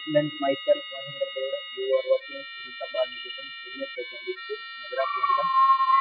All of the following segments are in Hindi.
Student myself Mahendra Deora, you are watching Srita Balniketan Senior Secondary School, Madras Noida.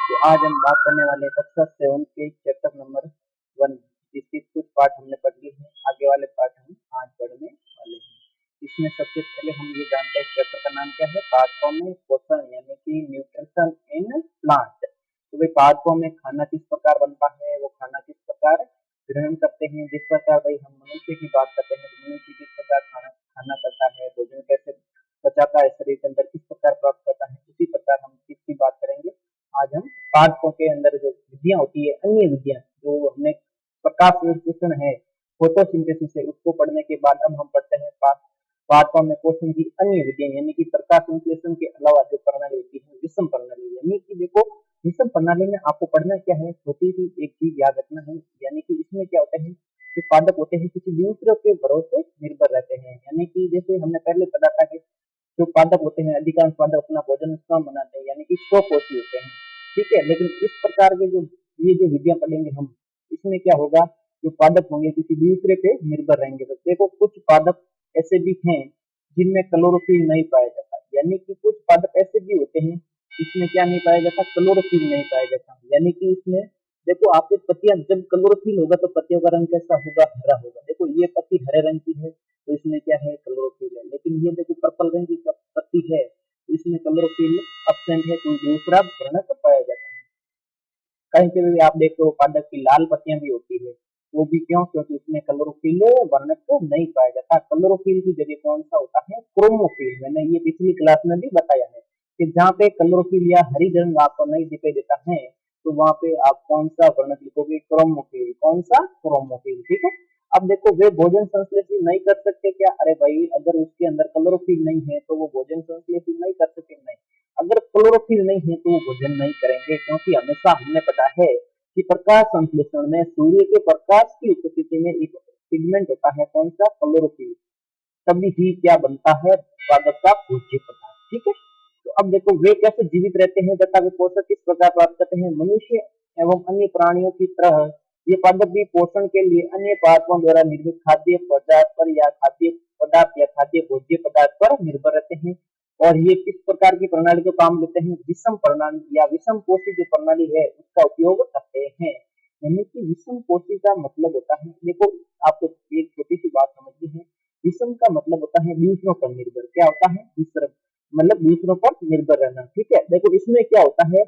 तो आज हम बात करने वाले हैं कक्षा 7 के चैप्टर नंबर 1, जिसकी कुछ पार्ट हमने पढ़ लिए हैं। आगे वाले पार्ट हम आज पढ़ने वाले हैं। इसमें सबसे पहले हम ये जानते हैं चैप्टर का नाम क्या है, पार्ट फॉर्म में पोषण यानी कि न्यूट्रिशन इन प्लांट। तो भाई पार्ट फॉर्म में खाना किस प्रकार बनता है, वो खाना किस प्रकार ग्रहण करते हैं। जिस प्रकार भाई हम मनुष्य की बात करते हैं, तो मनुष्य किस प्रकार खाना खाना करता है, भोजन कैसे पचाता है, शरीर के अंदर किस प्रकार प्राप्त करता है, उसी प्रकार हम किसकी बात करेंगे। आज हम पाठकों के अंदर जो विधियां होती है, अन्य विधियां जो हमने प्रकाश संश्लेषण है, फोटोसिंथेसिस है, उसको पढ़ने के बाद अब हम पढ़ते हैं पाठकों में पोषण की अन्य विधियां, यानी कि प्रकाश संश्लेषण के अलावा जो प्रणाली होती है विषम प्रणाली। यानी कि देखो विषम प्रणाली में आपको पढ़ना क्या है, छोटी सी एक चीज याद रखना है। यानी कि इसमें क्या होता है, जो पादप होते हैं किसी दूसरे के भरोसे निर्भर रहते हैं। यानी कि जैसे हमने पहले पढ़ा था कि जो पादप होते हैं, अधिकांश पादप अपना भोजन स्वयं बनाते हैं, यानी कि स्वपोषी होते हैं। ठीक है, लेकिन इस प्रकार के जो ये जो विधियां पढ़ेंगे हम, इसमें क्या होगा, जो पादप होंगे किसी दूसरे पे निर्भर रहेंगे। तो देखो कुछ पादप ऐसे भी हैं जिनमें क्लोरोफिल नहीं पाया जाता, यानी कि कुछ पादप ऐसे भी होते हैं इसमें क्या नहीं पाया जाता, क्लोरोफिल नहीं पाया जाता। यानी कि इसमें देखो आपकी पत्तियां जब क्लोरोफिल होगा तो पत्तियों का रंग कैसा होगा, हरा होगा। देखो ये पत्ती हरे रंग की है तो इसमें क्या है, क्लोरोफिल है। लेकिन ये देखो पर्पल रंग की पत्ती है तो इसमें क्लोरोफिल एब्सेंट है, कोई दूसरा वर्णक पाया जाता है। कहीं पे भी आप देखते हो पादप की लाल पत्तियां भी होती है, वो भी क्यों, क्योंकि उसमें क्लोरोफिल वर्णक तो नहीं पाया जाता। क्लोरोफिल की जगह कौन सा होता है, क्रोमोफिल। मैंने ये पिछली क्लास में भी बताया है कि जहाँ पे क्लोरोफिल या हरी रंग आपको नहीं दिखाई देता है तो वहां पे आप कौन सा वर्णक लिखोगे, क्रोमोफिल। कौन सा, क्रोमोफिल। ठीक है, अब देखो वे भोजन संश्लेषण नहीं कर सकते क्या, अरे भाई अगर उसके अंदर क्लोरोफिल नहीं है तो वो भोजन संश्लेषण नहीं कर सकते। नहीं, अगर क्लोरोफिल नहीं है तो वो भोजन नहीं करेंगे, क्योंकि हमेशा हमने पता है कि प्रकाश संश्लेषण में सूर्य के प्रकाश की उपस्थिति में एक पिगमेंट होता है, कौन सा, क्लोरोफिल। तभी ही क्या बनता है, पादप का भोज्य पदार्थ। ठीक है, तो अब देखो वे कैसे जीवित रहते हैं तथा वे पोषक किस प्रकार प्राप्त करते हैं। मनुष्य एवं अन्य प्राणियों की तरह ये पादप भी पोषण के लिए अन्य पादपों द्वारा निर्मित खाद्य पदार्थ पर या खाद्य पदार्थ या खाद्य भोज्य पदार्थ पर निर्भर रहते हैं। और ये किस प्रकार की प्रणाली को काम लेते हैं, विषम प्रणाली या विषम पोषी जो प्रणाली है उसका उपयोग करते हैं। यानी कि विषम पोषी का मतलब होता है, देखो आपको एक छोटी सी बात समझनी है। विषम का मतलब होता है दूसरों पर निर्भर। क्या होता है, दूसरा मतलब दूसरों पर निर्भर रहना। ठीक है, देखो इसमें क्या होता है,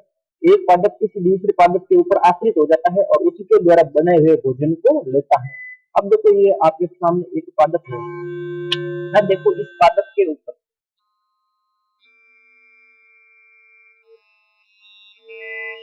एक पादप किसी दूसरे पादप के ऊपर आश्रित हो जाता है और उसी के द्वारा बने हुए भोजन को लेता है। अब देखो ये आपके सामने एक पादप है, अब देखो इस पादप के ऊपर,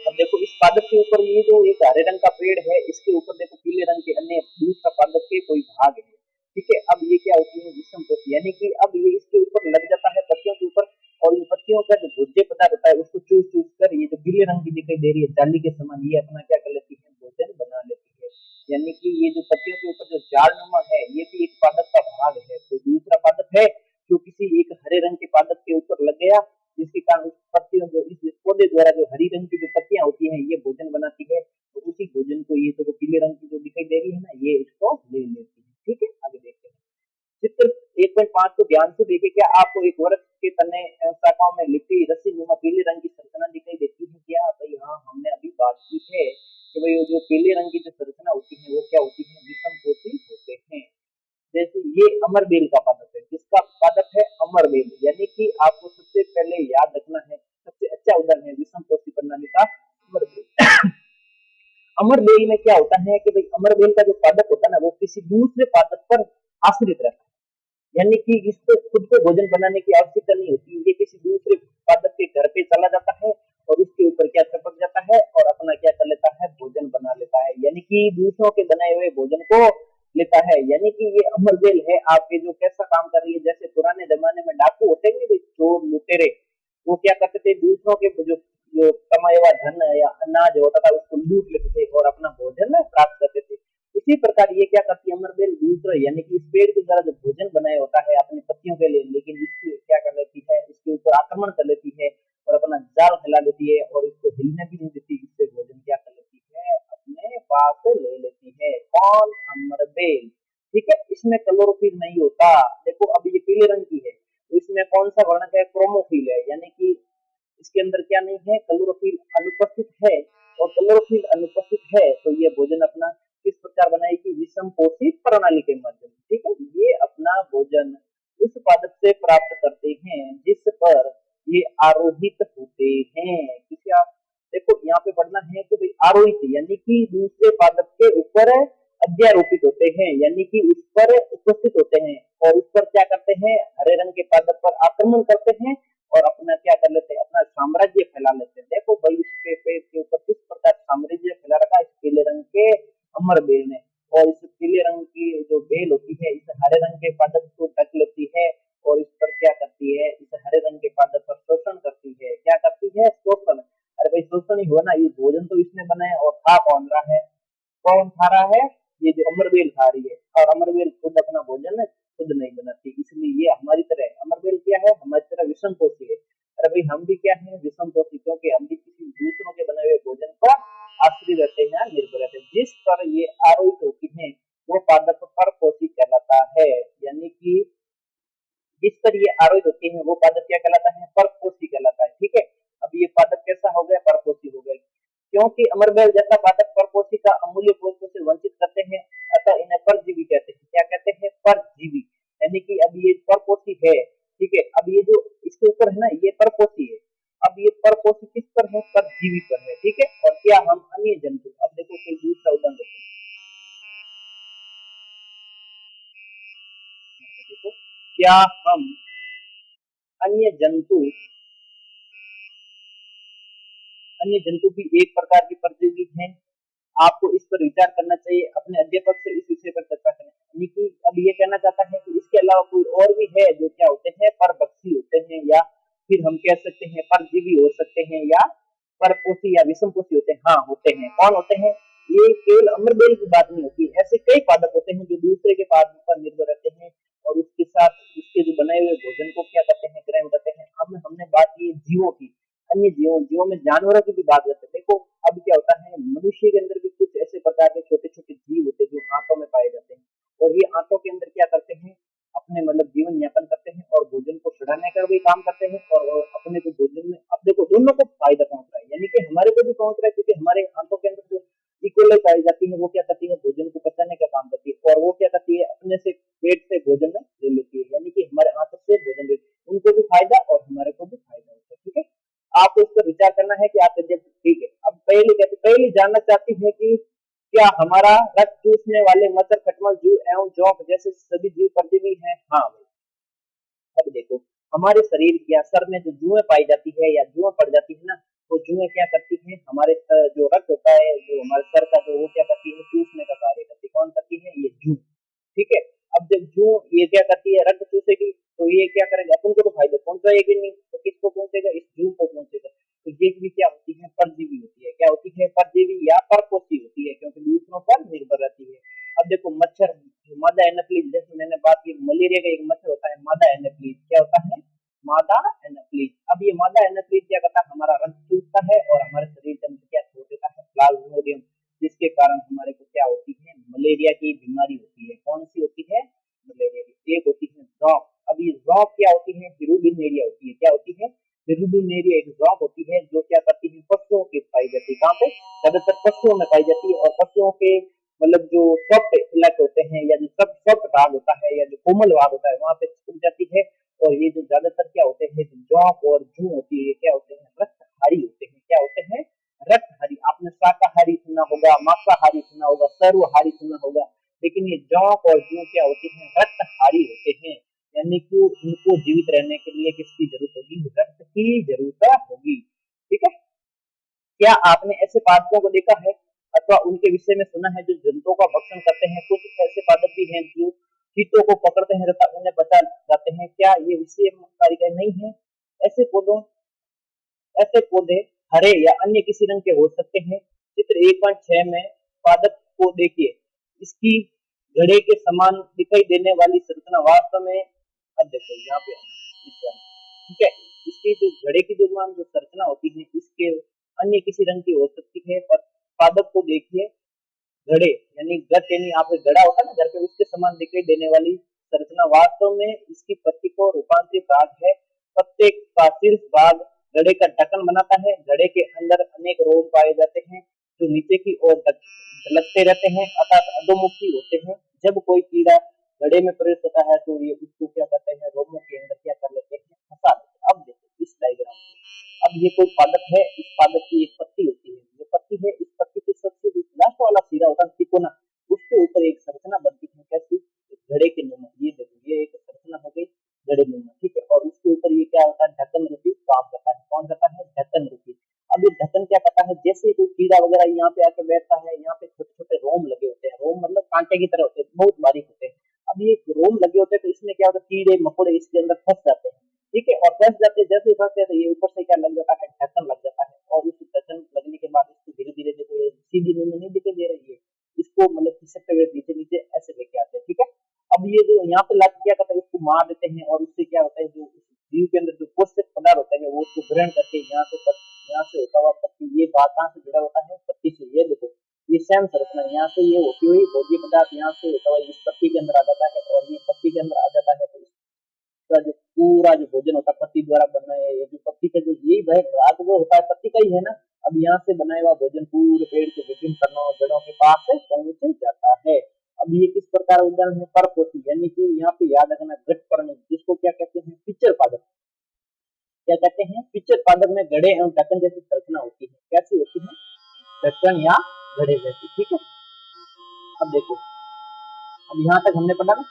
अब देखो इस पादप के ऊपर ये जो एक हरे रंग का पेड़ है, इसके ऊपर देखो पीले रंग के अन्य दूसरा पादप के कोई भाग है। ठीक है, अब ये क्या होती है, विषम पोषी। यानी कि अब ये इसके ऊपर लग जाता है पत्तियों के ऊपर, और इन पत्तियों का जो भोज्य पदार्थ होता है उसको चूस चूस कर ये जो पीले रंग की दिखाई दे रही है जाली के समान, ये अपना क्या कर लेती है, भोजन बना लेती है। यानी कि ये जो पत्तियों के ऊपर जो जालनुमा है ये भी एक पादप का भाग है। तो दूसरा पादप है जो किसी एक हरे रंग के पादप के ऊपर लग गया, जिसके कारण उस पत्तियों जो इस पौधे द्वारा जो हरी रंग की जो पत्तियां होती हैं ये भोजन बनाती है। तो उसी भोजन को ये तो पीले रंग की जो दिखाई दे रही है ना, ये इसको ले लेती है। ठीक है, आगे देखते हैं चित्र 1.5 को ध्यान से देखिए। क्या आपको एक वृक्ष के तने एवं शाखाओं में लिपटी रस्सी नुमा पीले रंग की संरचना दिखाई देती है क्या, भाई हाँ, हमने अभी बात की है कि भाई जो पीले रंग की जो संरचना होती है वो क्या होती है, विषम पोषी होते हैं। जैसे ये अमरबेल का पादप है, किसका पादप है, अमरबेल। यानी कि आपको सबसे पहले याद रखना है, सबसे अच्छा उदाहरण है विषम पोषी प्रणाली का अमरबेल। अमरबेल में क्या होता है कि भाई अमरबेल का जो पादप होता है ना, वो किसी दूसरे पादप पर आश्रित रहता है। यानी कि इसको खुद को भोजन बनाने की आवश्यकता नहीं होती, ये किसी दूसरे पादप के घर पे चला जाता है और उसके ऊपर क्या चिपक जाता है और अपना क्या कर लेता है, भोजन बना लेता है। यानी कि दूसरों के बनाए हुए भोजन को लेता है। यानी कि ये अमरबेल है आपके जो कैसा काम कर रही है, जैसे पुराने जमाने में डाकू होते हैं चोर लुटेरे, वो क्या करते थे, दूसरों के जो जो कमाया हुआ धन या अनाज होता था उसको लूट लेते थे और अपना भोजन प्राप्त करते थे। इसी प्रकार ये क्या करती है अमरबेल, दूसरा यानी कि इस पेड़ के द्वारा जो भोजन बनाया होता है अपनी पत्तियों के लिए, लेकिन इसकी क्या कर लेती है, इसके ऊपर आक्रमण कर लेती है और अपना जाल फैला देती है और इसको हिलने भी नहीं देती। इससे भोजन क्या कर लेती है, अपने पास ले लेती है। कौन, अमरबेल। ठीक है, इसमें क्लोरोफिल नहीं होता। देखो अब ये पीले रंग की कौन सा वर्णक है, क्रोमोफिल है, यानी कि इसके अंदर क्या नहीं है, क्लोरोफिल अनुपस्थित है। और क्लोरोफिल अनुपस्थित है तो ये भोजन अपना किस प्रकार बनाएगी, विषम पोषित प्रणाली के माध्यम से। ठीक है, ये अपना भोजन उस पादप से प्राप्त करते हैं जिस पर ये आरोहित होते हैं। किसी देखो यहाँ पे पढ़ना है कि भाई आरोहित यानी कि दूसरे पादप के ऊपर अध्यारोपित होते हैं, यानी कि उस पर उपस्थित होते हैं और उस पर क्या करते हैं, हरे रंग के पादप पर आक्रमण करते हैं और अपना क्या कर लेते हैं, अपना साम्राज्य फैला लेते हैं। देखो भाई इसके पेड़ के ऊपर किस प्रकार साम्राज्य फैला रखा है इस पीले रंग के अमर बेल ने। और इस पीले रंग की जो बेल होती है इस हरे रंग के पादप को ढक लेती है और इस पर क्या करती है, इस हरे रंग के पादप पर शोषण करती है। क्या करती है, शोषण। अरे भाई शोषण ही हुआ ना, ये भोजन तो इसने बनाया और खा कौन रहा है, कौन खा रहा है, ये जो अमरबेल खा रही है। और अमरबेल खुद अपना भोजन खुद नहीं बनाती, इसलिए ये हमारी तरह अमरबेल क्या है, हमारी तरह विषम पोषी है। अरे भाई हम भी क्या है, विषम पोषी, क्योंकि हम भी किसी दूसरों के बनाए हुए भोजन पर आश्रित रहते हैं, निर्भर रहते हैं। जिस पर ये आरोहित होती है वो पादप पर पोषी कहलाता है, यानी कि जिस पर ये आरोहित होती है वो पादप क्या कहलाता है, परपोषी कहलाता है। ठीक है, अब ये पादप कैसा हो गया, परपोषी हो गया, क्योंकि अमरबेल जैसा पादप परपोषी का अमूल्य पोषण से वंचित करते हैं, अतः इन्हें परजीवी कहते हैं। क्या कहते हैं, परजीवी, यानी कि अब ये परपोषी है। ठीक है, अब ये जो इसके ऊपर है ना ये परपोषी है, अब ये परपोषी किस पर है, परजीवी पर है। ठीक है, और क्या हम अन्य जंतु, अब देखो कोई दूसरा उदाहरण देखो, क्या हम अन्य जंतु, अन्य जंतु भी एक प्रकार की परजीवी हैं। आपको इस पर विचार करना चाहिए, अपने अध्यापक से इस विषय पर चर्चा करें। यानी कि अब ये कहना चाहता है कि इसके अलावा कोई और भी है जो क्या होते हैं, परभक्षी होते हैं, या फिर हम कह सकते हैं परजीवी हो सकते हैं, या परपोषी या विषमपोषी होते हैं। हाँ होते हैं, कौन होते हैं, ये केवल अमरबेल की बात नहीं होती, ऐसे कई पादप होते हैं जो दूसरे के पादप पर निर्भर रहते हैं और उसके साथ उसके जो बनाए हुए भोजन को क्या करते हैं, ग्रहण करते हैं। अब हमने बात की जीवों की, अन्य जीवों जीवों में जानवरों की भी बात करते हैं। देखो अब क्या होता है, मनुष्य के अंदर भी कुछ ऐसे प्रकार के छोटे छोटे जीव होते हैं जो आंतों में पाए जाते हैं और ये आंतों के अंदर क्या करते हैं, अपने मतलब जीवन यापन करते हैं और भोजन को बढ़ाने का भी काम करते हैं और अपने को भोजन में, अब देखो दोनों को फायदा पहुंच रहा है, यानी कि हमारे को भी पहुंच रहा है क्योंकि हमारे आंतों के अंदर जो इकोलाई पाई जाती है वो क्या करती है, भोजन को पचाने का काम करती है और वो क्या करती है, अपने से पेट से भोजन में ले लेती है, यानी कि हमारे आंतों से भोजन ले, उनको भी फायदा और हमारे को भी फायदा होता है। ठीक है, आपको इस पर विचार करना है कि आप जब, ठीक है, अब पहले कहते, पहले जानना चाहती है कि क्या हमारा रक्त चूसने वाले मच्छर, खटमल, जू एवं जोंक जैसे सभी जीव परजीवी हैं। हाँ भाई, अब देखो हमारे शरीर या सर में जो जुएं पाई जाती है या जुएं पड़ जाती है ना, वो जुएं क्या करती है, हमारे जो रक्त होता है जो हमारे सर का, तो वो क्या करती है, चूसने का कार्य करती है। कौन करती है, ये जू। ठीक है, अब जब जू ये क्या करती है, रक्त चूसेगी तो ये क्या करेगा, अपन को तो फायदा पहुंचाएगी नहीं, तो किसको पहुंचेगा, इस जू को पहुंचेगा। तो ये भी क्या होती है, परजीवी होती है। क्या होती है, परजीवी या परपोषी होती है, क्योंकि दूसरों पर निर्भर रहती है। अब देखो मच्छर, मादा एनाफ्लीज, जैसे मैंने बात की, मलेरिया का एक मच्छर होता है मादा एनाफ्लीज, क्या होता है, मादा एनाफ्लीज। अब ये मादा एनाफ्लीज क्या करता है, हमारा रक्त चूसता है और हमारे शरीर के अंदर क्या छोड़ देता है, प्लाज्मोडियम, जिसके कारण हमारे को क्या होती है, मलेरिया की बीमारी होती है। कौन सी होती है, मलेरिया की। एक होती है जॉक, अब ये जॉक क्या होती है, हिरुबिनेरिया होती है। क्या होती है, हिरुबिनेरिया एक जॉक होती है जो क्या करती है, पशुओं की पाई जाती है। कहाँ पे, ज्यादातर पशुओं में पाई जाती है और पशुओं के मतलब जो सॉफ्ट इलाके होते हैं या जो सब सॉफ्ट भाग होता है या जो कोमल भाग होता है वहां पे छुप जाती है। और ये जो ज्यादातर क्या होते हैं, जौक और जू होती है, ये क्या होते हैं, रक्तहारी होते हैं। क्या होते हैं, रक्तहारी। आपने शाकाहारी सुना होगा, मांसाहारी सुना होगा, सर्वहारी सुना होगा, लेकिन ये जौक और जू क्या होते हैं, रक्तहारी होते हैं। यानी कि इनको जीवित रहने के लिए किसकी जरूरत होगी, रक्त की जरूरत होगी। ठीक है, क्या आपने ऐसे पादपों को देखा है अथवा उनके विषय में सुना है जो जंतुओं का भक्षण करते हैं। कुछ ऐसे पादप भी हैं जो कीटों को पकड़ते हैं तथा उन्हें बचा जाते हैं। क्या ये विषय कारीगर नहीं है, ऐसे पौधों, ऐसे पौधे हरे या अन्य किसी रंग के हो सकते हैं। चित्र 1.6 में पादप को देखिए, इसकी घड़े के समान दिखाई देने वाली संरचना वास्तव में, अब देखो यहाँ पे, ठीक है, इसकी जो घड़े की जो संरचना होती है इसके अन्य किसी रंग की हो सकती है, पर पादप को देखिए, घड़े यानी गट, यानी आपके गड़ा होता है ना घर पे, उसके समान दिखाई देने वाली संरचना वास्तव में इसकी पत्ती को रूपांतरित भाग है शीर्ष भाग घड़े का ढक्कन बनाता है। घड़े के अंदर अनेक रोम पाए जाते हैं जो नीचे की ओर ढलकते रहते हैं अर्थात अधोमुखी होते हैं। जब कोई कीड़ा घड़े में प्रवेश होता है तो ये उसको क्या करते हैं, रोमों के अंदर क्या कर लेते हैं, फंसा देते हैं। अब देखो इस डायग्राम में, अब ये कोई पादप है, इस पादप की एक पत्ती होती है, ये पत्ती है, इस पत्ती के सबसे जो लास्ट वाला सिरा होता है तिकोना, उसके ऊपर एक संरचना बनती है कैसी, घड़े के नुमा। ये देखो ये एक संरचना हो गई घड़े नुमा, ठीक है। और उसके ऊपर ये क्या होता है, ढक्कन रूपी काम करता है। कौन करता है, ढक्कन रूपी। अब ये ढक्कन क्या करता है, जैसे कोई कीड़ा वगैरह यहाँ पे आके बैठता है, यहाँ पे छोटे छोटे रोम लगे होते हैं, रोम मतलब कांटे की तरह होते हैं, बहुत बारीक होते हैं। अब ये रोम लगे होते हैं तो इसमें क्या होता है, कीड़े मकोड़े इसके अंदर फंस जाते हैं, ठीक है। और फंस जाते हैं, जैसे फंसते हैं तो ये ऊपर से क्या लग जाता है, ढक्कन लग जाता है। और उस ढक्कन लगने के बाद इसको धीरे धीरे देखो ये सीधी नींद नहीं दिखाई दे रही है, इसको मतलब खिसकते हुए नीचे नीचे ऐसे लेके आते हैं, ठीक है। अब ये जो यहाँ पे लाके क्या करता है, इसको मार देते हैं और उससे क्या होता है, जो जीव के अंदर जो पोषक पदार्थ होता है वो उसको ग्रहण करके यहाँ से होता हुआ पत्ती, ये बात कहाँ से जुड़ा होता है, पत्ती से। ये देखो ये सेम संरचना, यहाँ से ये होती हुई भोज्य पदार्थ यहाँ से होता हुआ इस पत्ती के अंदर आ जाता है, और ये पत्ती के अंदर आ जाता है तो इसका जो पूरा जो भोजन होता है पत्ती द्वारा बना है, ये जो पत्ती का जो यही भाग जो होता है पत्ती का ही है ना। अब यहाँ से बनाया हुआ भोजन पूरे पेड़ के विभिन्न तनों और जड़ों के पास से पहुंच जाता है। अब ये किस प्रकार उदाहरण है, परपोषी, यानी कि यहाँ पे याद रखना गठपर्णी, जिसको क्या कहते हैं, पिचर पादप। क्या कहते हैं, पिचर पादप में घड़े एवं ढक्कन जैसी संरचना होती है। कैसी होती है, ढक्कन या घड़े जैसी, ठीक है। अब देखो, अब यहाँ तक हमने पढ़ा ना,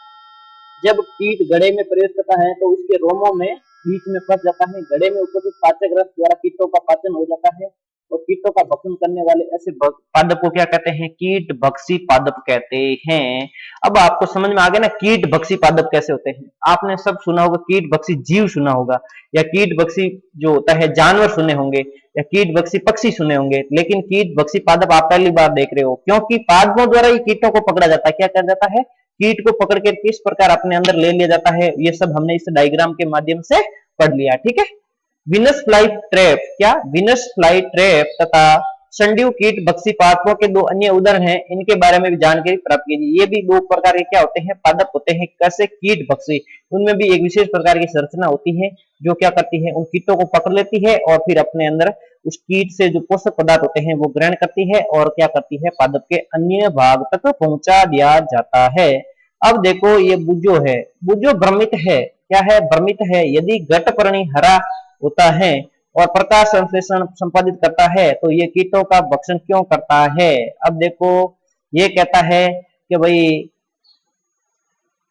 जब कीट घड़े में प्रवेश करता है तो उसके रोमों में बीच में फंस जाता है। घड़े में उपस्थित पाचक रस द्वारा कीटों का पाचन हो जाता है और कीटों का भक्षण करने वाले ऐसे पादप को क्या कहते हैं, कीट भक्षी पादप कहते हैं। अब आपको समझ में आ गया ना कीट भक्षी पादप कैसे होते हैं। आपने सब सुना होगा, कीट भक्षी जीव सुना होगा, या कीट भक्षी जो होता है जानवर सुने होंगे, या कीट भक्षी पक्षी सुने होंगे, लेकिन कीट भक्षी पादप आप पहली बार देख रहे हो, क्योंकि पादपों द्वारा ही कीटों को पकड़ा जाता है। क्या कर जाता है, कीट को पकड़ के किस प्रकार अपने अंदर ले लिया जाता है, ये सब हमने इस डायग्राम के माध्यम से पढ़ लिया, ठीक है। विनस फ्लाई ट्रैप, क्या विनस फ्लाई ट्रैप तथा संडीव कीट भक्षी पादपों के दो अन्य उदाहरण हैं, इनके बारे में भी जानकारी प्राप्त कीजिए। ये भी दो प्रकार के क्या होते हैं, पादप होते हैं। कैसे, कीट भक्षी, उनमें भी एक विशेष प्रकार की संरचना होती है जो क्या करती है, उन कीटों को पकड़ लेती है और फिर अपने अंदर उस कीट से जो पोषक पदार्थ होते हैं वो ग्रहण करती है और क्या करती है, पादप के अन्य भाग तक पहुंचा दिया जाता है। अब देखो ये बुजो है, बुजो भ्रमित है। क्या है, भ्रमित है। यदि घटपर्णी हरा होता है और प्रकाश संश्लेषण संपादित करता है तो ये कीटों का भक्षण क्यों करता है। अब देखो ये कहता है कि भाई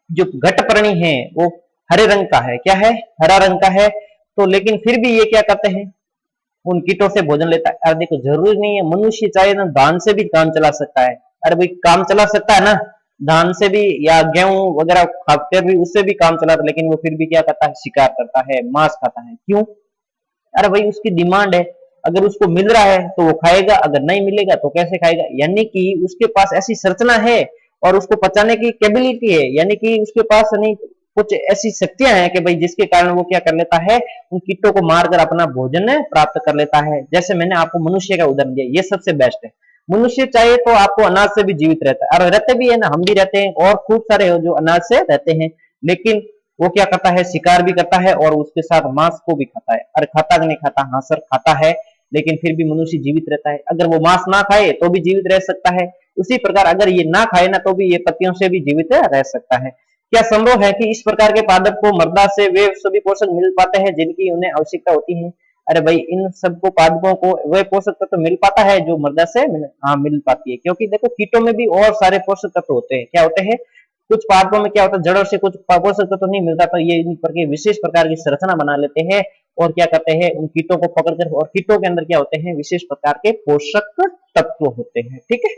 जो घटपर्णी है वो हरे रंग का है, क्या है, हरा रंग का है, तो लेकिन फिर भी ये क्या करते हैं, उन कीटों से भोजन लेता है। अरे देखो जरूरी नहीं है, मनुष्य चाहे ना धान से भी काम चला सकता है। अरे भाई काम चला सकता है ना, धान से भी या गेहूं वगैरह खाकर भी उससे भी काम चलाता, लेकिन वो फिर भी क्या करता है, शिकार करता है, मांस खाता है। क्यों, अरे भाई उसकी डिमांड है, अगर उसको मिल रहा है तो वो खाएगा, अगर नहीं मिलेगा तो कैसे खाएगा। यानी कि उसके पास ऐसी संरचना है और उसको पचाने की कैपेबिलिटी है, यानी कि उसके पास नहीं कुछ ऐसी शक्तियां हैं कि भाई जिसके कारण वो क्या कर लेता है, उन कीटों को मारकर अपना भोजन प्राप्त कर लेता है। जैसे मैंने आपको मनुष्य का उदाहरण दिया, ये सबसे बेस्ट है। मनुष्य चाहे तो आपको अनाज से भी जीवित रहता है, और रहते भी है ना, हम भी रहते हैं और खूब सारे जो अनाज से रहते हैं, लेकिन वो क्या करता है, शिकार भी करता है और उसके साथ मांस को भी खाता है। अरे खाता नहीं खाता, हाँ सर खाता है, लेकिन फिर भी मनुष्य जीवित रहता है। अगर वो मांस ना खाए तो भी जीवित रह सकता है। उसी प्रकार अगर ये ना खाए ना तो भी ये पत्तियों से भी जीवित रह सकता है। क्या संभव है कि इस प्रकार के पादप को मृदा से वे सभी पोषक मिल पाते हैं जिनकी उन्हें आवश्यकता होती है। अरे भाई इन सबको पादपों को वह पोषक तत्व मिल पाता है जो मृदा से मिल पाती है, क्योंकि देखो कीटों में भी और सारे पोषक तत्व होते हैं। क्या होते हैं, कुछ पादपों में क्या होता है, जड़ों से कुछ पोषक तत्व नहीं मिलता, तो ये इन पर विशेष प्रकार की संरचना बना लेते हैं और क्या करते हैं, उन कीटों को पकड़कर, और कीटों के अंदर क्या होते हैं, विशेष प्रकार के पोषक तत्व होते हैं, ठीक है।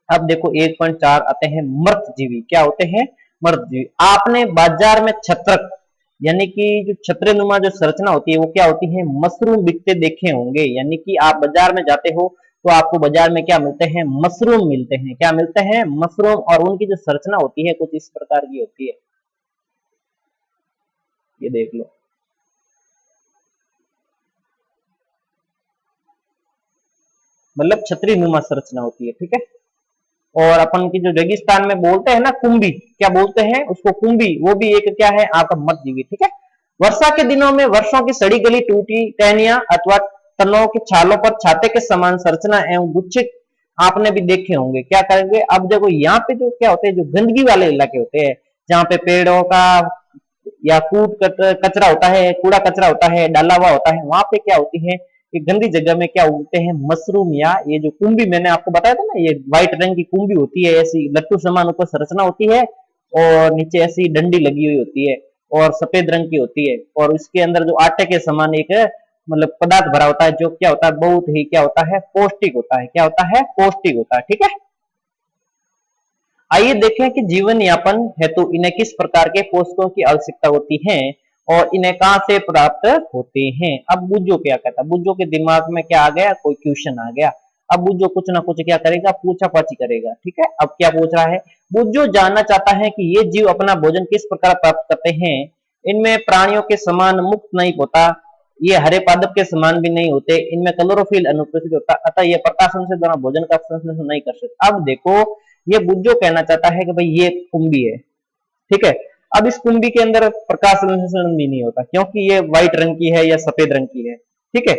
अब देखो 1.4 आते हैं मृतजीवी। क्या होते हैं, मृतजीवी। आपने बाजार में छत्रक यानी कि जो छत्रेनुमा जो संरचना होती है वो क्या होती है, मशरूम बिकते देखे होंगे। यानी कि आप बाजार में जाते हो तो आपको बाजार में क्या मिलते हैं, मशरूम मिलते हैं। क्या मिलते हैं, मशरूम, और उनकी जो संरचना होती है कुछ इस प्रकार की होती है, ये देख लो। मतलब छतरी नुमा संरचना होती है, ठीक है। और अपन की जो रेगिस्तान में बोलते हैं ना कुंभी, क्या बोलते हैं उसको, कुंभी, वो भी एक क्या है आपका मृतजीवी, ठीक है। वर्षा के दिनों में वर्षों की सड़ी गली टूटी टहनियां अथवा तनों के छालों पर छाते के समान संरचना एवं गुच्छे आपने भी देखे होंगे। क्या करेंगे, अब देखो यहाँ पे जो क्या होते हैं, जो गंदगी वाले इलाके होते हैं, जहाँ पे पेड़ों का या कचरा होता है, कूड़ा कचरा होता है, डाला हुआ होता है, वहां पे क्या होती है, ये गंदी जगह में क्या उगते हैं, मशरूम या ये जो कुंभी मैंने आपको बताया था ना, ये व्हाइट रंग की कुंभी होती है, ऐसी लट्टू समान ऊपर संरचना होती है और नीचे ऐसी डंडी लगी हुई होती है और सफेद रंग की होती है, और उसके अंदर जो आटे के समान एक मतलब पदार्थ भरा होता है, जो क्या होता है, बहुत ही क्या होता है, पौष्टिक होता है। क्या होता है, पौष्टिक होता है। ठीक है, आइए देखें कि जीवन यापन हेतु इन्हें किस प्रकार के पोषकों की आवश्यकता होती है और इन्हें कहां से प्राप्त होते हैं। अब बुज्जो क्या कहता है, बुज्जो के दिमाग में क्या आ गया, कोई क्वेश्चन आ गया। अब बुज्जो कुछ ना कुछ क्या करेगा, पूछा पाछी करेगा। ठीक है, अब क्या पूछ रहा है, बुज्जो जानना चाहता है कि ये जीव अपना भोजन किस प्रकार प्राप्त करते हैं। इनमें प्राणियों के समान मुक्त नहीं होता, ये हरे पादप के समान भी नहीं होते, इनमें क्लोरोफिल अनुपस्थित होता, अतः ये प्रकाशन से द्वारा भोजन का संश्लेषण नहीं कर सकते। अब देखो, ये बुज्जो कहना चाहता है कि भाई ये कुंभी है, ठीक है। अब इस कुंभी के अंदर प्रकाश संश्लेषण भी नहीं होता, क्योंकि ये व्हाइट रंग की है या सफेद रंग की है, ठीक है।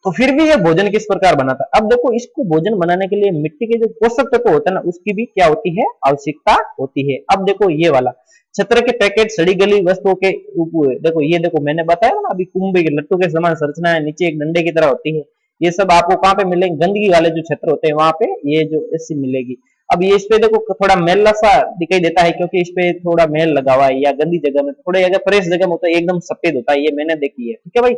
तो फिर भी ये भोजन किस प्रकार बनाता है। अब देखो, इसको भोजन बनाने के लिए मिट्टी के जो पोषक तत्व होते हैं ना, उसकी भी क्या होती है, आवश्यकता होती है। अब देखो ये वाला छत्र के पैकेट, सड़ी गली वस्तुओं के ऊपर, देखो ये देखो मैंने बताया ना अभी, कुंभी के लट्टू के समान संरचना है, नीचे एक डंडे की तरह होती है। ये सब आपको कहाँ पे मिलेंगे, गंदगी वाले जो क्षेत्र होते हैं वहां पे ये जो ऐसी मिलेगी। अब ये इस पे देखो थोड़ा मैला सा दिखाई देता है, क्योंकि इस पे थोड़ा मैल लगा हुआ है, या गंदी जगह में, थोड़े अगर फ्रेश जगह में होता है एकदम सफेद होता है, ये मैंने देखी है। ठीक है भाई,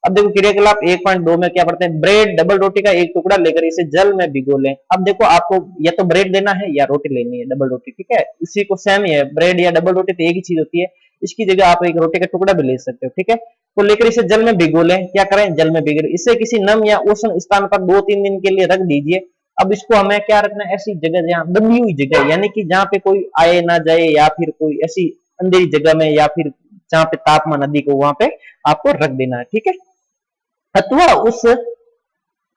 अब देखो क्रियाकलाप 1.2 में क्या पढ़ते हैं, ब्रेड डबल रोटी का एक टुकड़ा लेकर इसे जल में भिगो लें। अब देखो आपको या तो ब्रेड लेना है या रोटी लेनी है, डबल रोटी, ठीक है, इसी को सेम ही है, ब्रेड या डबल रोटी तो एक ही चीज होती है, इसकी जगह आप एक रोटी का टुकड़ा भी ले सकते हो। ठीक है, तो लेकर इसे जल में भिगो लें। क्या करें, जल में भिगो, इसे किसी नम या उष्ण स्थान पर 2-3 दिन के लिए रख दीजिए। अब इसको हमें क्या रखना है, ऐसी जगह जहाँ दबी हुई जगह, यानी कि जहाँ पे कोई आए ना जाए, या फिर कोई ऐसी अंधेरी जगह में, या फिर जहाँ पे तापमान अधिक हो, वहां पे आपको रख देना है। ठीक है, अथवा उस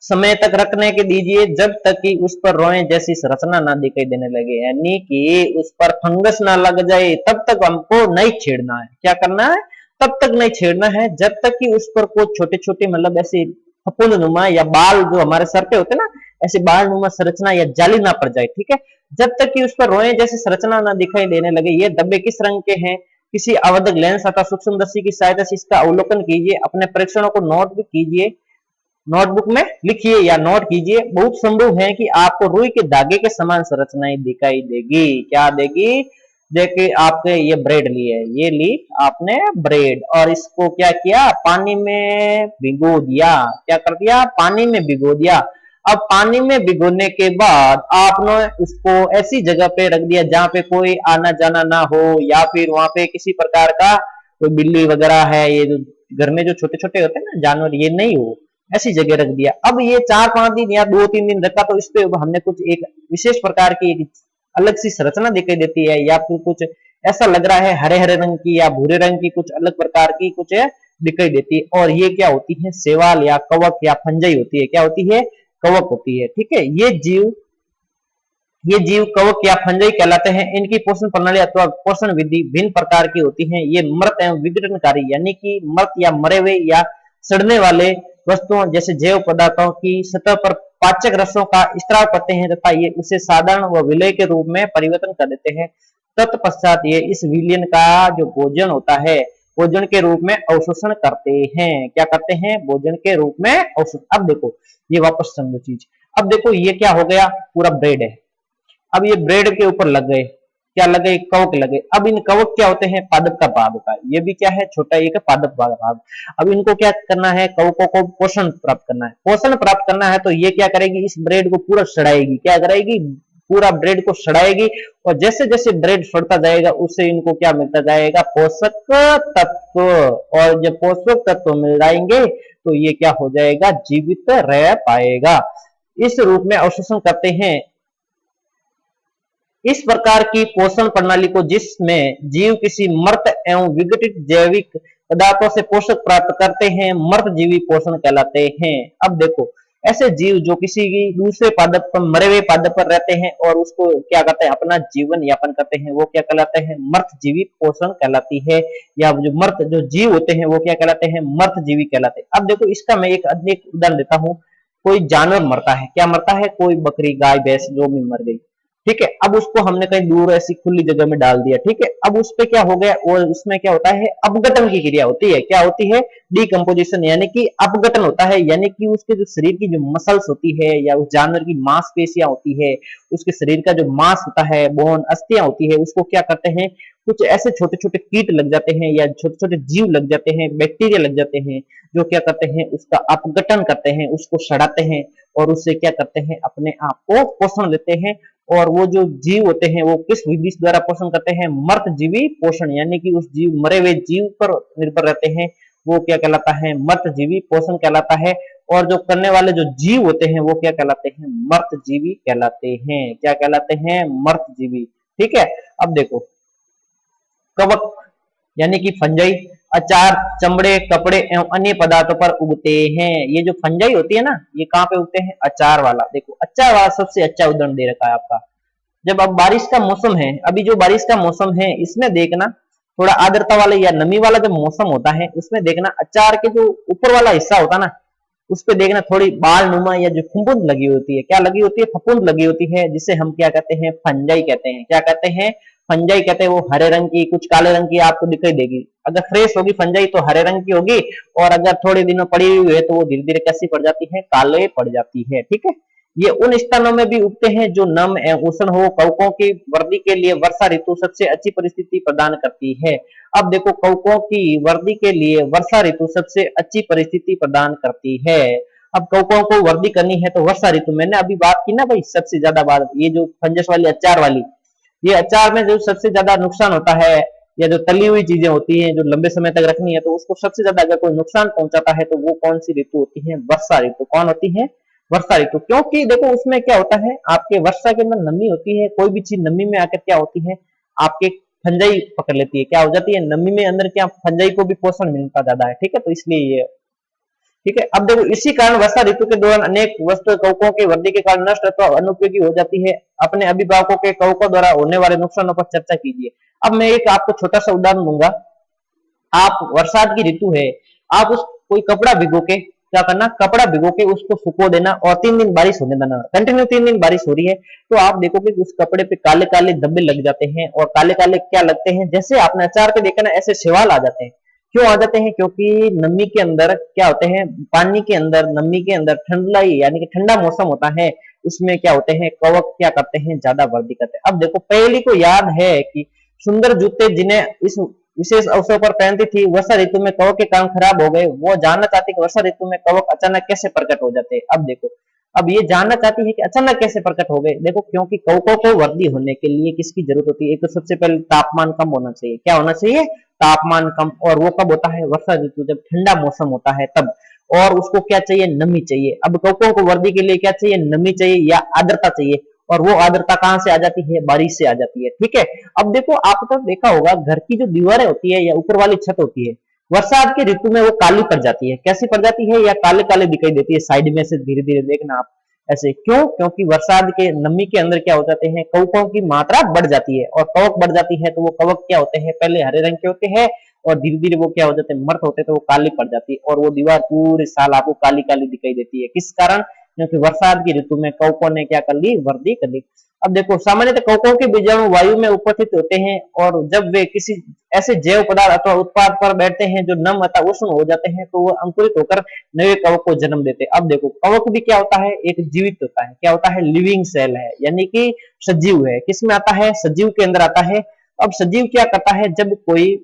समय तक रखने के दीजिए जब तक कि उस पर रोए जैसी संरचना ना दिखाई देने लगे, यानी कि उस पर फंगस ना लग जाए, तब तक हमको नहीं छेड़ना है। क्या करना है, तब तक नहीं छेड़ना है जब तक कि उस पर कोई छोटे छोटे मतलब ऐसे फफूंद नुमा या बाल जो हमारे सर पे होते हैं ना, ऐसे बाल नुमा संरचना या जाली ना पड़ जाए। ठीक है, जब तक कि उस पर रोए जैसी संरचना ना दिखाई देने लगे। ये डब्बे किस रंग के हैं, किसी आवर्धक लेंस अथवा सूक्ष्मदर्शी की सहायता से इसका अवलोकन कीजिए, अपने परीक्षणों को नोट भी कीजिए, नोटबुक में लिखिए या नोट कीजिए। बहुत संभव है कि आपको रुई के धागे के समान संरचनाएं दिखाई देगी। क्या देगी, देखिए आपके ये ब्रेड ली है, ये ली आपने ब्रेड, और इसको क्या किया, पानी में भिगो दिया। क्या कर दिया, पानी में भिगो दिया। अब पानी में भिगोने के बाद आपने उसको ऐसी जगह पे रख दिया जहां पे कोई आना जाना ना हो, या फिर वहां पे किसी प्रकार का कोई बिल्ली वगैरह है, ये जो घर में जो छोटे छोटे होते हैं ना जानवर, ये नहीं हो, ऐसी जगह रख दिया। अब ये 4-5 दिन या 2-3 दिन रखा, तो इस पे हमने कुछ एक विशेष प्रकार की एक अलग सी संरचना दिखाई देती है, या फिर कुछ ऐसा लग रहा है हरे हरे रंग की या भूरे रंग की कुछ अलग प्रकार की कुछ दिखाई देती है, और ये क्या होती है, सेवाल या कवक या फंजाई होती है। क्या होती है, कवक होती है। ठीक है, ये जीव कवक या फंजाई कहलाते हैं। इनकी पोषण प्रणाली अथवा पोषण विधि भिन्न प्रकार की होती है। ये मृत एवं विघटनकारी, यानी कि मृत या मरे हुए या सड़ने वाले वस्तुओं जैसे जैव पदार्थों की सतह पर पाचक रसों का स्त्राव करते हैं, तथा ये उसे साधारण व विलय के रूप में परिवर्तन कर देते हैं। तत्पश्चात ये इस विलयन का जो भोजन होता है, भोजन के रूप में अवशोषण करते हैं। क्या करते हैं, भोजन के रूप में अवशोषण। अब देखो ये वापस समझो चीज। अब देखो ये क्या हो गया, पूरा ब्रेड है। अब ये ब्रेड के ऊपर लग गए, क्या लगे, कवक लगे। अब इन कवक क्या होते हैं, पादप का भाग होता है। ये भी क्या है, छोटा एक पादप भाग। अब इनको क्या करना है, कवकों को पोषण प्राप्त करना है। पोषण प्राप्त करना है तो ये क्या करेगी, इस ब्रेड को पूरा सड़ाएगी। क्या करेगी, पूरा ब्रेड को सड़ाएगी, और जैसे जैसे ब्रेड सड़ता जाएगा उससे इनको क्या मिलता जाएगा, पोषक तत्व। और जब पोषक तत्व मिल जाएंगे तो ये क्या हो जाएगा, जीवित रह पाएगा। इस रूप में अवशोषण करते हैं। इस प्रकार की पोषण प्रणाली को, जिसमें जीव किसी मृत एवं विघटित जैविक पदार्थों से पोषक प्राप्त करते हैं, मृत जीवी पोषण कहलाते हैं। अब देखो ऐसे जीव जो किसी की दूसरे पादप पर, मरे हुए पादप पर रहते हैं और उसको क्या करते हैं, अपना जीवन यापन करते हैं, वो क्या कहलाते हैं, मर्तजीवी पोषण कहलाती है। या जो मर्त जो जीव होते हैं वो क्या कहलाते हैं, मर्तजीवी कहलाते हैं। अब देखो इसका मैं एक उदाहरण देता हूँ। कोई जानवर मरता है, क्या मरता है, कोई बकरी गाय भैंस जो भी मर गई, ठीक है। अब उसको हमने कहीं दूर ऐसी खुली जगह में डाल दिया, ठीक है। अब उस पे क्या हो गया, और उसमें क्या होता है, अपघटन की क्रिया होती है। क्या होती है, डिकम्पोजिशन, यानी कि अपघटन होता है। यानी कि उसके जो शरीर की जो मसल्स होती है या उस जानवर की मांसपेशियां होती है, उसके शरीर का जो मांस होता है, बोन अस्थियां होती है, उसको क्या करते हैं, कुछ ऐसे छोटे छोटे कीट लग जाते हैं या छोटे छोटे जीव लग जाते हैं, बैक्टीरिया लग जाते हैं, जो क्या करते हैं, उसका अपघटन करते हैं, उसको सड़ाते हैं और उससे क्या करते हैं, अपने आप को पोषण देते हैं। और वो जो जीव होते हैं वो किस विधि द्वारा पोषण करते हैं, मर्तजीवी पोषण, यानी कि उस जीव, मरे हुए जीव पर निर्भर रहते हैं। वो क्या कहलाता है, मर्तजीवी पोषण कहलाता है। और जो करने वाले जो जीव होते हैं वो क्या कहलाते हैं, मर्तजीवी कहलाते हैं। क्या कहलाते हैं, मर्तजीवी। ठीक है। अब देखो, कवक यानी कि फंजाई अचार, चमड़े, कपड़े एवं अन्य पदार्थों पर उगते हैं। ये जो फंजाई होती है ना, ये कहाँ पे उगते हैं, अचार वाला। देखो अचार वाला सबसे अच्छा उदाहरण दे रखा है आपका। जब अब बारिश का मौसम है, अभी जो बारिश का मौसम है, इसमें देखना थोड़ा आर्द्रता वाले या नमी वाला जो मौसम होता है, उसमें देखना अचार के जो ऊपर वाला हिस्सा होता है ना, उस पे देखना थोड़ी बाल नुमा या जो फफूंद लगी होती है। क्या लगी होती है, फफूंद लगी होती है, जिसे हम क्या कहते हैं, फंजाई कहते हैं। क्या कहते हैं, फंजाई कहते हैं। वो हरे रंग की, कुछ काले रंग की आपको दिखाई देगी। अगर फ्रेश होगी फंजाई तो हरे रंग की होगी, और अगर थोड़े दिनों पड़ी हुई है तो वो धीरे धीरे कैसी पड़ जाती है, काले पड़ जाती है। ठीक है। ये उन स्थानों में भी उगते हैं जो नम एवं उष्ण हो। कवकों की वृद्धि के लिए वर्षा ऋतु सबसे अच्छी परिस्थिति प्रदान करती है। अब देखो, कवकों की वृद्धि के लिए वर्षा ऋतु सबसे अच्छी परिस्थिति प्रदान करती है। अब कवकों को वृद्धि करनी है तो वर्षा ऋतु, मैंने अभी बात की ना भाई, सबसे ज्यादा बात, ये जो फंजस वाली, अचार वाली, ये अचार में जो सबसे ज्यादा नुकसान होता है, या जो तली हुई चीजें होती हैं जो लंबे समय तक रखनी है, तो उसको सबसे ज्यादा अगर कोई नुकसान पहुंचाता है तो वो कौन सी ऋतु होती है, वर्षा ऋतु। कौन होती है, वर्षा ऋतु। क्योंकि देखो उसमें क्या होता है, आपके वर्षा के अंदर नमी होती है, कोई भी चीज नमी में आकर क्या होती है, आपके फंजाई पकड़ लेती है। क्या हो जाती है, नमी में अंदर क्या, फंजाई को भी पोषण मिलता ज्यादा है। ठीक है, तो इसलिए ये, ठीक है। अब देखो, इसी कारण वर्षा ऋतु के दौरान अनेक वस्तु कवकों की वृद्धि के कारण नष्ट अथवा अनुपयोगी हो जाती है। अपने अभिभावकों के कवकों द्वारा होने वाले नुकसानों पर चर्चा कीजिए। अब मैं एक आपको छोटा सा उदाहरण दूंगा। आप, बरसात की ऋतु है, आप उस कोई कपड़ा भिगो के क्या करना, कपड़ा भिगो के उसको सुखो देना और 3 दिन बारिश होने देना। कंटिन्यू 3 दिन बारिश हो रही है तो आप देखोगे कि उस कपड़े पे काले काले धब्बे लग जाते हैं। और काले काले क्या लगते हैं, जैसे आपने अचार पे देखा ना, ऐसे सवाल आ जाते हैं। क्यों आ जाते हैं, क्योंकि नमी के अंदर क्या होते हैं, पानी के अंदर, नमी के अंदर ठंडाई, यानी कि ठंडा मौसम होता है, उसमें क्या होते हैं, कवक क्या करते हैं, ज्यादा वृद्धि करते हैं। अब देखो, पहली को याद है कि सुंदर जूते जिन्हें इस विशेष अवसर पर पहनती थी, वर्षा ऋतु में कवक के काम खराब हो गए। वो जानना चाहती कि वर्षा ऋतु में कवक अचानक कैसे प्रकट हो जाते हैं। अब देखो, अब ये जानना चाहती है कि अचानक कैसे प्रकट हो गए। देखो, क्योंकि कवकों को वृद्धि होने के लिए किसकी जरूरत होती है, एक तो सबसे पहले तापमान कम होना चाहिए। क्या होना चाहिए, तापमान कम। और वो कब होता है, वर्षा ऋतु, जब ठंडा मौसम होता है तब। और उसको क्या चाहिए, नमी चाहिए। अब कवकों को वृद्धि के लिए क्या चाहिए, नमी चाहिए या आर्द्रता चाहिए। और वो आर्द्रता कहां से आ जाती है, बारिश से आ जाती है। ठीक है। अब देखो, आप तो देखा होगा, घर की जो दीवारें होती है या ऊपर वाली छत होती है, बरसात के ऋतु में वो काली पड़ जाती है। कैसी पड़ जाती है, या काले काले दिखाई देती है साइड में से, धीरे धीरे देखना आप ऐसे। क्यों, क्योंकि बरसात के नमी के अंदर क्या हो जाते हैं, कवकों की मात्रा बढ़ जाती है। और कवक बढ़ जाती है तो वो कवक क्या होते हैं, पहले हरे रंग के होते हैं और धीरे धीरे वो क्या हो जाते हैं, मर्द होते हैं, तो वो काली पड़ जाती है। और वो दीवार पूरे साल आपको काली काली दिखाई देती है। किस कारण, क्योंकि बरसात की ऋतु में कवकों ने क्या कर ली, वृद्धि कर ली। अब देखो, सामान्यतः कवकों के बीजाणु वायु में उपस्थित होते हैं, और जब वे किसी ऐसे जैव पदार्थ अथवा उत्पाद पर बैठते हैं जो नम अथवा उष्ण हो जाते हैं, तो वो अंकुरित होकर नए कवक को जन्म देते हैं। अब देखो, कवक भी क्या होता है, एक जीवित होता है। क्या होता है, लिविंग सेल है, यानी कि सजीव है। किसमें आता है, सजीव के अंदर आता है। अब सजीव क्या करता है, जब कोई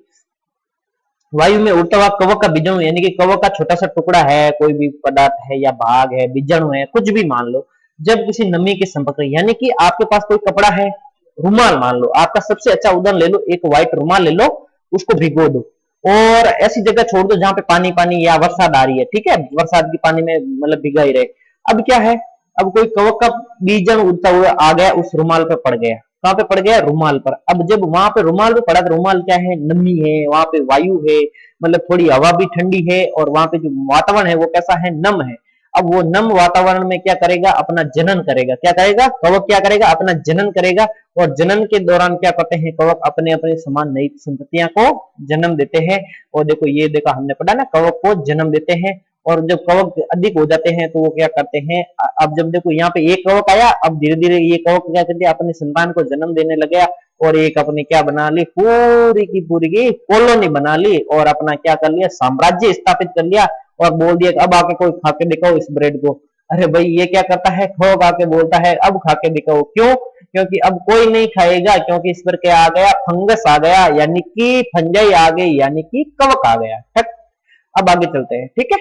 वायु में उड़ता हुआ कवक का बीजाणु, यानी कि कवक का छोटा सा टुकड़ा है, कोई भी पदार्थ है या भाग है, बीजाणु है, कुछ भी मान लो, जब किसी नमी के संपर्क में, यानी कि आपके पास कोई कपड़ा है, रुमाल मान लो, आपका सबसे अच्छा उदाहरण ले लो, एक व्हाइट रुमाल ले लो, उसको भिगो दो और ऐसी जगह छोड़ दो जहां पे पानी पानी या बरसात आ रही है। ठीक है, बरसात की पानी में मतलब भिगा ही रहे। अब क्या है, अब कोई कवक का बीजाणु उड़ता हुआ आ गया, उस रुमाल पे पड़ गया। कहाँ पे पड़ गया, रुमाल पर। अब जब वहां पे रुमाल पे पड़ा, तो रुमाल क्या है, नमी है, वहां पे वायु है, मतलब थोड़ी हवा भी ठंडी है, और वहां पे जो वातावरण है वो कैसा है, नम है। अब वो नम वातावरण में क्या करेगा, अपना जनन करेगा। क्या करेगा, कवक क्या करेगा, अपना जनन करेगा। और जनन के दौरान क्या करते हैं, कवक अपने अपने समान नई संततियां को जन्म देते हैं। और देखो ये देखा हमने पढ़ा ना, कवक को जन्म देते हैं। और जब कवक अधिक हो जाते हैं तो वो क्या करते हैं, अब जब देखो यहाँ पे एक कवक आया, अब धीरे धीरे ये कवक क्या करते हैं, अपनी संतान को जन्म देने लगे और एक अपनी क्या बना ली, पूरी की पूरी की कॉलोनी बना ली और अपना क्या कर लिया, साम्राज्य स्थापित कर लिया। और बोल दिया अब आके कोई खा के दिखाओ इस ब्रेड को। अरे भाई ये क्या करता है, कवक आके बोलता है अब खा के दिखाओ। क्यों, क्योंकि अब कोई नहीं खाएगा, क्योंकि इस पर क्या आ गया, फंगस आ गया, यानी कि फंजाई आ गई, यानी कि कवक आ गया। ठीक, अब आगे चलते हैं। ठीक है,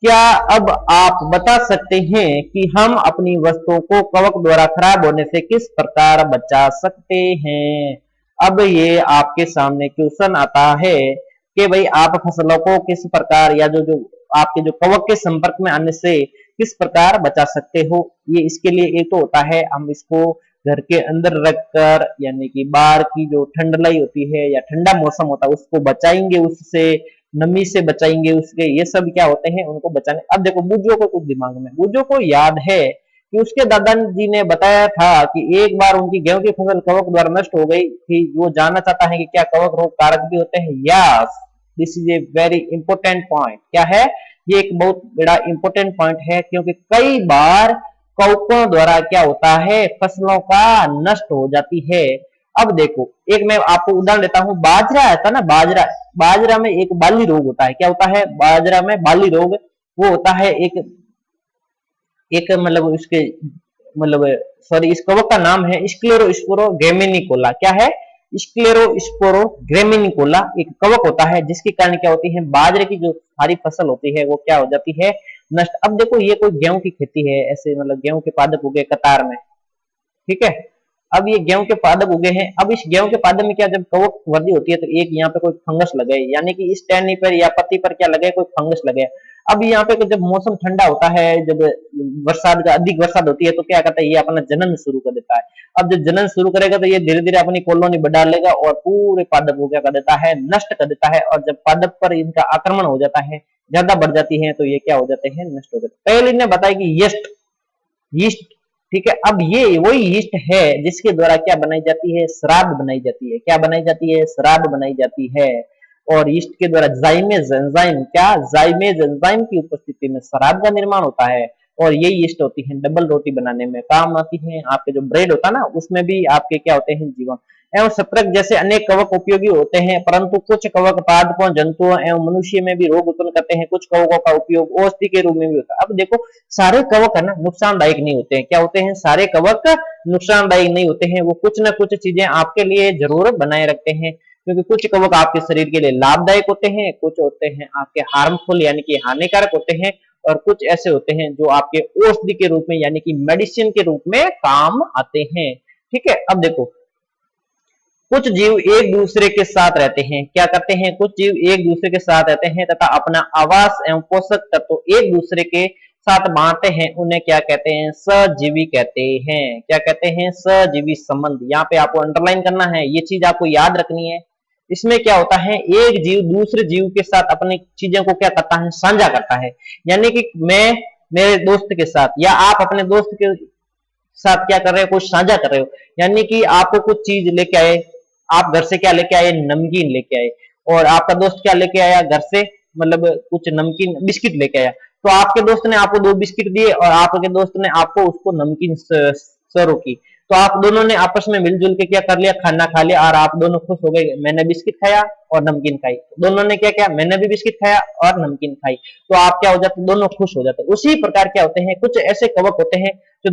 क्या अब आप बता सकते हैं कि हम अपनी वस्तुओं को कवक द्वारा खराब होने से किस प्रकार बचा सकते हैं। अब ये आपके सामने क्वेश्चन आता है कि भाई आप फसलों को किस प्रकार, या जो जो आपके जो कवक के संपर्क में आने से किस प्रकार बचा सकते हो। ये इसके लिए एक तो होता है हम इसको घर के अंदर रखकर, यानी कि बाहर की जो ठंडलाई होती है या ठंडा मौसम होता है उसको बचाएंगे, उससे नमी से बचाएंगे उसके, ये सब क्या होते हैं उनको बचाने। अब देखो बुज्जो को कुछ दिमाग में, बुज्जो को याद है कि उसके दादाजी ने बताया था कि एक बार उनकी गेहूं की फसल कवक द्वारा नष्ट हो गई थी। वो जानना चाहता है कि क्या कवक रोग कारक भी होते हैं। Yes, this is a very important point. क्या है, ये एक बहुत बड़ा इंपॉर्टेंट पॉइंट है, क्योंकि कई बार कवकों द्वारा क्या होता है, फसलों का नष्ट हो जाती है। अब देखो एक मैं आपको उदाहरण देता हूं, बाजरा आता ना, बाजरा, बाजरा में एक बाली रोग होता है। क्या होता है, बाजरा में बाली रोग, वो होता है एक एक मतलब उसके मतलब सॉरी, इस कवक का नाम है स्क्लेरोस्पोरोगेमिनिकोला। क्या है, स्क्लेरोस्पोरोगेमिनिकोला एक कवक होता है, जिसके कारण क्या होती है, बाजरे की जो सारी फसल होती है वो क्या हो जाती है, नष्ट। अब देखो ये कोई गेहूं की खेती है, ऐसे मतलब गेहूं के पादप उगे कतार में, ठीक है। अब ये गेहूं के पादप उगे हैं, अब इस गेहूं के पादप में क्या, जब कवक वृद्धि होती है तो एक यहाँ पे कोई फंगस लगे, यानी कि इस टहनी पर या पत्ती पर क्या लगे, कोई फंगस लगे। अब यहाँ पे जब मौसम ठंडा होता है, जब बरसात का अधिक बरसात होती है तो क्या करता है, ये अपना जनन शुरू कर देता है। अब जब जनन शुरू करेगा तो ये धीरे धीरे अपनी कॉलोनी बढ़ा लेगा और पूरे पादप को क्या कर देता है, नष्ट कर देता है। और जब पादप पर इनका आक्रमण हो जाता है, ज्यादा बढ़ जाती है, तो ये क्या हो जाते हैं, नष्ट हो जाते हैं। पहले ने बताया कि यीस्ट, यीस्ट, ठीक है। अब ये वही यीस्ट है जिसके द्वारा क्या बनाई जाती है, शराब बनाई जाती है। क्या बनाई जाती है, शराब बनाई जाती है। और यीस्ट के द्वारा जाइमेज एंजाइम, क्या, जाइमेज एंजाइम की उपस्थिति में शराब का निर्माण होता है। और ये यीस्ट होती है डबल रोटी बनाने में काम आती है। आपके जो ब्रेड होता है ना, उसमें भी आपके क्या होते हैं, जीवन एवं सत्रक जैसे अनेक कवक उपयोगी होते हैं, परंतु कुछ कवक पादपों, जंतुओं एवं मनुष्य में भी रोग उत्पन्न करते हैं। कुछ कवकों का उपयोग औषधि के रूप में भी होता है। अब देखो सारे कवक है ना नुकसानदायक नहीं होते हैं। क्या होते हैं, सारे कवक नुकसानदायक नहीं होते हैं, वो कुछ ना कुछ चीजें आपके लिए जरूर बनाए रखते हैं। क्योंकि कुछ कवक आपके शरीर के लिए लाभदायक होते हैं, कुछ होते हैं आपके हार्मफुल यानी कि हानिकारक होते हैं, और कुछ ऐसे होते हैं जो आपके औषधि के रूप में यानी कि मेडिसिन के रूप में काम आते हैं। ठीक है, अब देखो कुछ जीव एक दूसरे के साथ रहते हैं। क्या करते हैं, कुछ जीव एक दूसरे के साथ रहते हैं तथा अपना आवास एवं पोषक तत्व एक दूसरे के साथ बांटते हैं। उन्हें क्या कहते हैं, सजीवी कहते हैं। क्या कहते हैं, सजीवी संबंध। यहाँ पे आपको अंडरलाइन करना है, ये चीज आपको याद रखनी है। इसमें क्या होता है, एक जीव दूसरे जीव के साथ अपनी चीजों को क्या करता है, साझा करता है। यानी कि मैं मेरे दोस्त के साथ या आप अपने दोस्त के साथ क्या कर रहे हो, कुछ साझा कर रहे हो। यानी कि आपको कुछ चीज लेके आए, आप घर से क्या लेके आए, नमकीन लेके आए, और आपका दोस्त क्या लेके आया घर से, मतलब कुछ नमकीन बिस्किट लेके आया। तो आपके दोस्त ने आपको 2 बिस्किट दिए और आपके दोस्त ने आपको उसको नमकीन सर्व की। तो आप दोनों ने आपस में मिलजुल के क्या कर लिया, खाना खा लिया, और आप दोनों खुश हो गए। मैंने बिस्किट खाया और नमकीन खाई, दोनों ने क्या किया, मैंने भी बिस्किट खाया और नमकीन खाई। तो आप क्या हो जाते, दोनों खुश हो जाते। उसी प्रकार क्या होते हैं, कुछ ऐसे कवक होते हैं जो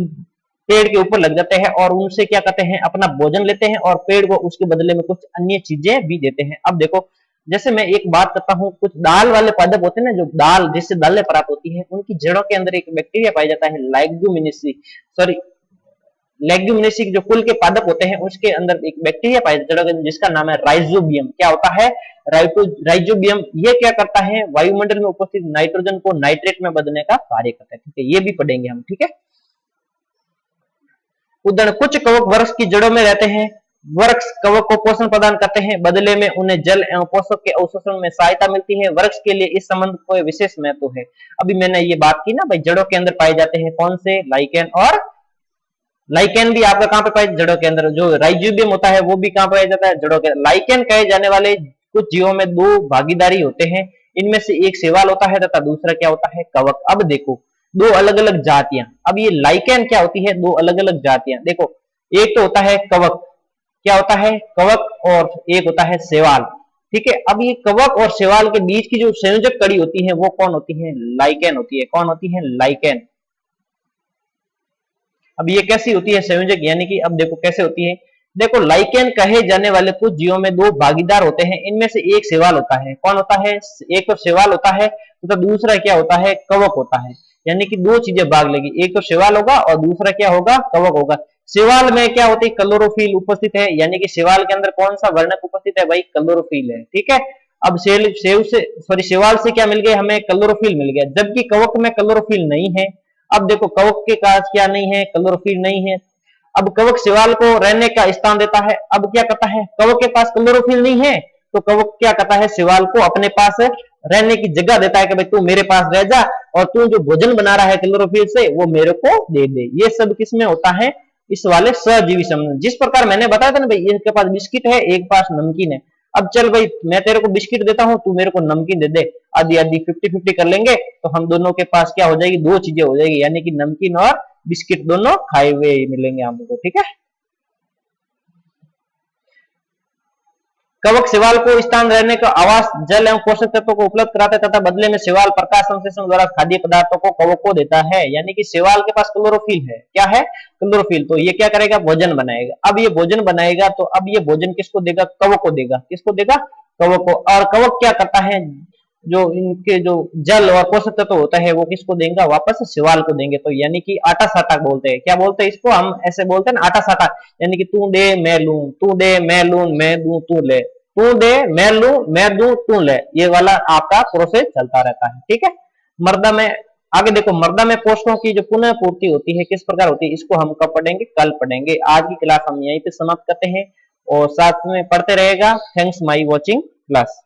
पेड़ के ऊपर लग जाते हैं और उनसे क्या करते हैं, अपना भोजन लेते हैं और पेड़ को उसके बदले में कुछ अन्य चीजें भी देते हैं। अब देखो जैसे मैं एक बात करता हूँ, कुछ दाल वाले पादप होते हैं ना, जो दाल जिससे दालें प्राप्त होती हैं, उनकी जड़ों के अंदर एक बैक्टीरिया पाया जाता है, लेग्युमिनेसी, सॉरी लेग्युमिनेसी जो कुल के पादप होते हैं उसके अंदर एक बैक्टीरिया पाया जाता है जिसका नाम है राइजोबियम। क्या होता है, राइजोबियम। ये क्या करता है, वायुमंडल में उपस्थित नाइट्रोजन को नाइट्रेट में बदलने का कार्य करता है। ठीक है, ये भी पढ़ेंगे हम। ठीक है, उदाहरण, कुछ कवक वृक्ष की जड़ों में रहते हैं, वृक्ष कवक को पोषण प्रदान करते हैं, बदले में उन्हें जल एवं पोषक के अवशोषण में सहायता मिलती है। वृक्ष के लिए इस संबंध को विशेष महत्व है। अभी मैंने ये बात की ना भाई, जड़ों के अंदर पाए जाते हैं कौन से, लाइकेन, और लाइकेन भी आपका कहां पे पाए, जड़ों के अंदर। जो राइजोबियम होता है वो भी कहां पाया जाता है, जड़ों के। लाइकेन कहे जाने वाले कुछ जीवों में दो भागीदारी होते हैं, इनमें से एक शैवाल होता है तथा दूसरा क्या होता है, कवक। अब देखो दो अलग अलग जातियां, अब ये लाइकेन क्या होती है, दो अलग अलग जातियां। देखो एक तो होता है कवक, क्या होता है, कवक, और एक होता है शैवाल, ठीक है। अब ये कवक और शैवाल के बीच की जो संयोजक कड़ी होती है वो कौन होती है, लाइकेन होती है। कौन होती है, लाइकेन। अब ये कैसी होती है संयोजक, यानी कि अब देखो कैसे होती है। देखो लाइकेन कहे जाने वाले कुछ जीवों में दो भागीदार होते हैं, इनमें से एक शैवाल होता है। कौन होता है, एक तो शैवाल होता है तो दूसरा क्या होता है, कवक होता है। यानी कि दो चीजें भाग लेगी, एक तो शैवाल होगा और दूसरा क्या होगा, कवक होगा। शैवाल में क्या होती है, क्लोरोफिल उपस्थित है, यानी कि शैवाल के अंदर कौन सा वर्णक उपस्थित है भाई, क्लोरोफिल है, ठीक है। अब शैवाल से क्या मिल गया, हमें क्लोरोफिल मिल गया, जबकि कवक में क्लोरोफिल नहीं है। अब देखो कवक के पास क्या नहीं है, क्लोरोफिल नहीं है। अब कवक शैवाल को रहने का स्थान देता है। अब क्या करता है, कवक के पास क्लोरोफिल नहीं है तो कवक क्या करता है, शैवाल को अपने पास रहने की जगह देता है कि भाई तू मेरे पास रह जा, और तू जो भोजन बना रहा है क्लोरोफिल से वो मेरे को दे दे। ये सब किसमें होता है, इस वाले सहजीवी संबंध। जिस प्रकार मैंने बताया था ना भाई, एक के पास बिस्किट है, एक पास नमकीन है। अब चल भाई मैं तेरे को बिस्किट देता हूं, तू मेरे को नमकीन दे दे, आधी आधी 50-50 कर लेंगे, तो हम दोनों के पास क्या हो जाएगी, दो चीजें हो जाएगी, यानी कि नमकीन और बिस्किट दोनों खाए हुए मिलेंगे हमको, ठीक है। कवक शैवाल को स्थान रहने का आवास, जल एवं पोषक तत्वों को उपलब्ध कराते तथा बदले में शैवाल प्रकाश संश्लेषण द्वारा खाद्य पदार्थों को कवक को देता है। यानी कि शैवाल के पास क्लोरोफिल है, क्या है, क्लोरोफिल। तो ये क्या करेगा, भोजन बनाएगा। अब ये भोजन बनाएगा तो अब ये भोजन किसको देगा, कवक को देगा। किसको देगा, कवक को। और कवक क्या करता है, जो इनके जो जल और पोषक तत्व होता है वो किसको देंगे, वापस शैवाल को देंगे। तो यानी कि आटा साटा बोलते हैं, क्या बोलते हैं इसको, हम ऐसे बोलते हैं ना, आटा साटा। यानी कि तू दे मैं लूं, तू दे मैं लूं, मैं दूं तू ले, तू दे मैं लूं, मैं दूं तू ले। ये वाला आपका प्रोसेस चलता रहता है, ठीक है। मर्दा में आगे देखो, मर्दा में पोषकों की जो पुनः पूर्ति होती है किस प्रकार होती है, इसको हम कब पढ़ेंगे, कल पढ़ेंगे। आज की क्लास हम यहीं पे समाप्त करते हैं और साथ में पढ़ते रहेगा। थैंक्स माई वॉचिंग क्लास।